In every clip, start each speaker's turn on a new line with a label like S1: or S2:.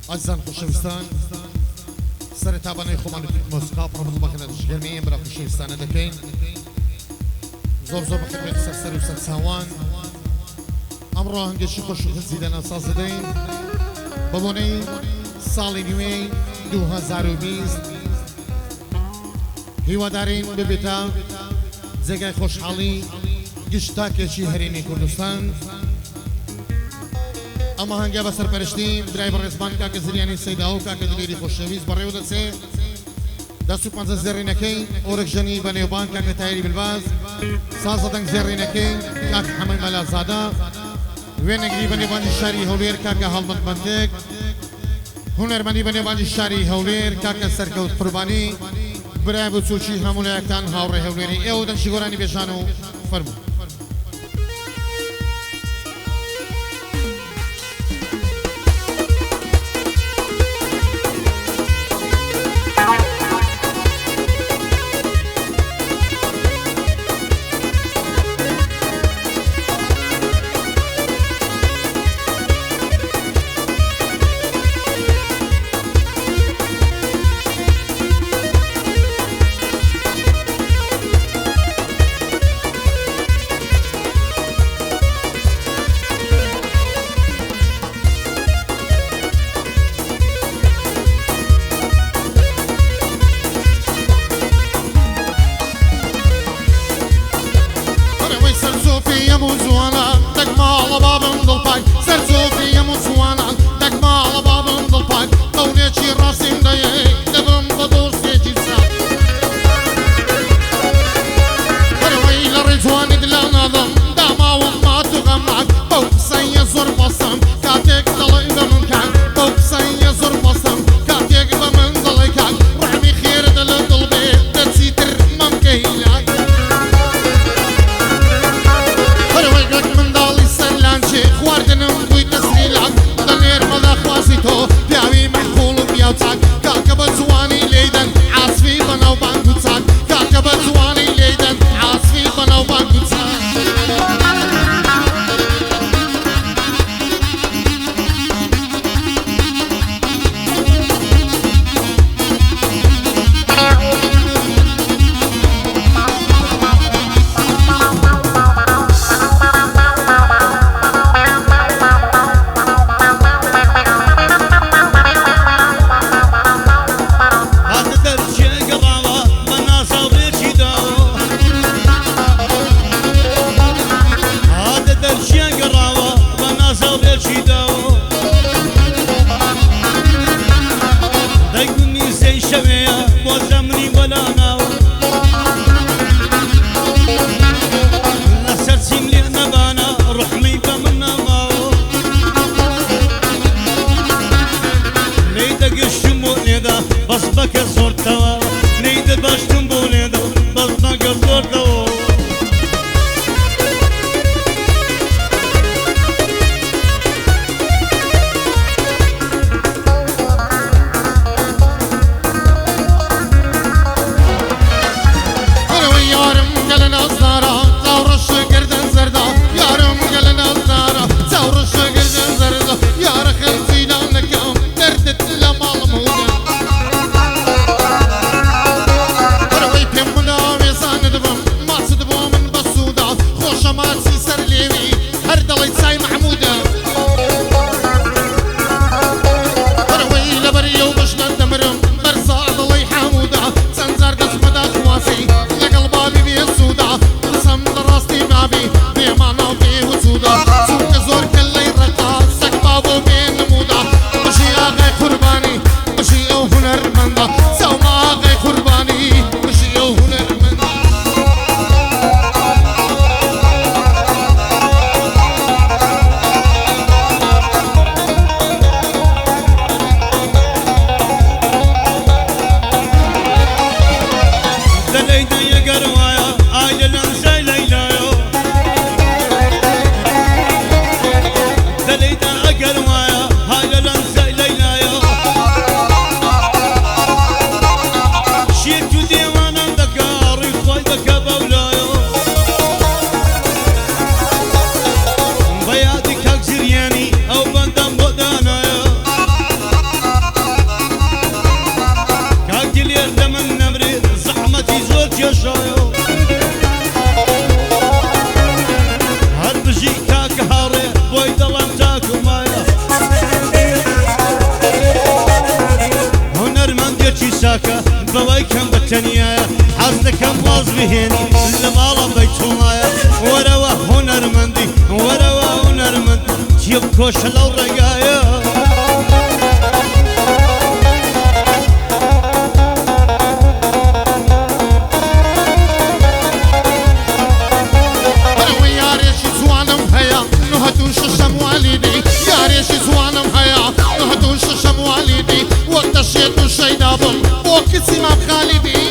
S1: عزیزان خوشویستان سر تابانه خوبانی موسیقا پروبل بکنه دشگرمی برای خوشویستانه دکین زور بخیر به سر و سر سوان امروز هنگشی خوش و خزیدن اساس دین ببونی سال نوی 2020 هیوا دارین ببیتا زگای خوشحالی گشتا کشی هرینی کردستان اما هنگا بسر پرشتیم درایبر رسبان که زریانی سیداو که دلیری خوشویز برای ودت سه دستو پانزه زری نکی اورک جنی بنیوبان که تایری بالباز سازدن زری نکی که حمل ملا زاده و نگری بنیوبان شاری هولیر که حالمت بندک هنرمندی بنیوبان شاری هولیر که سرکوت قربانی برای بچوچی همون یکتان هاوره هولیری اودن شگورانی بشانو فرمو
S2: بهێنی لە ماڵە بەیتوڵایە وەرەوە هونەرمەندی وەرەوە هونەرمەند چی بکۆشە لەو ڕێگایە
S1: يارێکی جوانم هەیە نهدوو شەشەم والیدی وەک دەشێت و شەیدا بم بۆ کچی مام خالیدی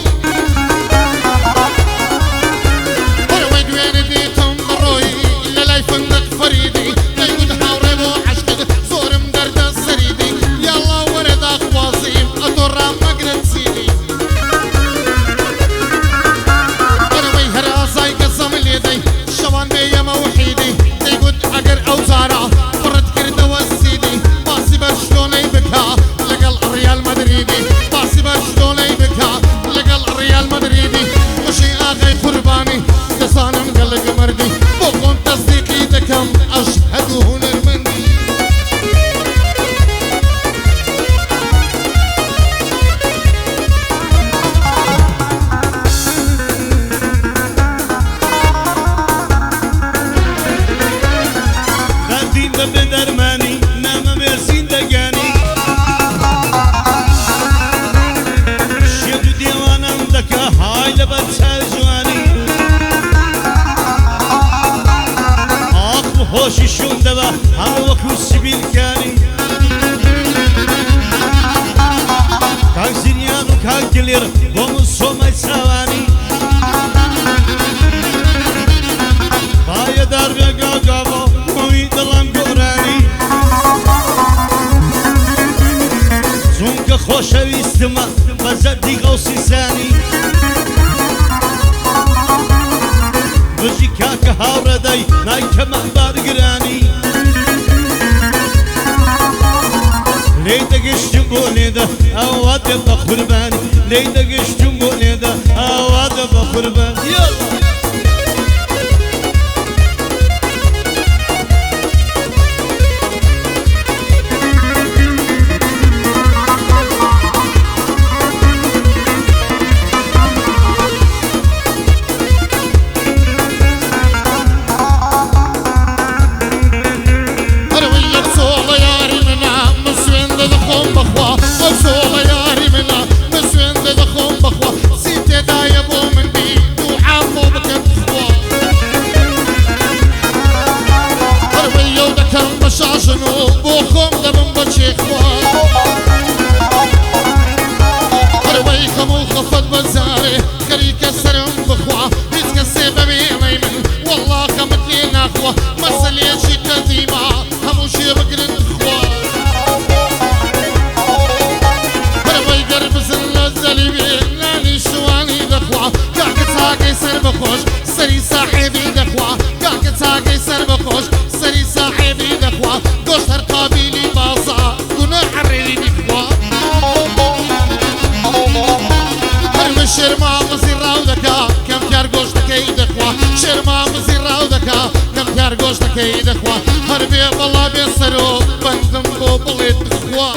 S1: بەرەوەی دوێنێ دیتم بڕۆی لە لای فندق فەریدی دەیگوت هاوڕێ بۆ عەشقت زۆرم دەردە سەریدی یاڵڵا وەرە داخوازیم ئەتۆ ڕامەگرن چیدی بەرەوەی هەر ئازای گەزەم لێدەی شەوان بێ یەمە وحیدی دەیگوت ئەگەر ئەو جارە
S2: بدرماني نام مرسين دقاني شيب ديوانم دكا هاي لبرسا جواني عقل هوشي شون دبا هم وكو سبيل كاني كاك زينيان وكاك دلير ومصو ما يساواني بايا دار بيقا قابو دڵم گۆرانی چونکە خۆشەویستمە بە زەردی غەوسی سانی بژی کاکە هاوڕێدەی نایکەمە بارگرانی لێی دەگەشتم بۆ لێدە ئەوا دێ بە قوربانی لێی دەگەشتم بۆ لێدە ئەوا دێ بە قوربان
S1: شاشنو بۆخۆم دەبم بەچێ خوا هەروەی خەموو خەفەت بەزارێ خەریکە سەرم بخوا هیچ کەسێ بەبێڵەی من وەڵڵا خەمت لێ ناخوا مەسەلێکی قەدیما هەمووشێ بگرن خوا هەروەی گەربزن لە زەلیوێ نانی شوانی دەخوا کاکە چاکەی سەر بەخۆش سەری ساحێبی دەخوا کاکە چاکەی سەر بەخۆش سەری ساحێبی دەخوا گۆشت هەر قابیلی بازا گوناح ڕێوی خوا هەرمە شێرمامەزی ڕاو دەکا کەم کار گۆشتەکەی دەخوا شێرمامەزی ڕاو دەکا کەم کار گۆشتەکەی دەخوا هەر بێ بەڵا بێ سەرۆ بەندم بۆ بڵێت بخوا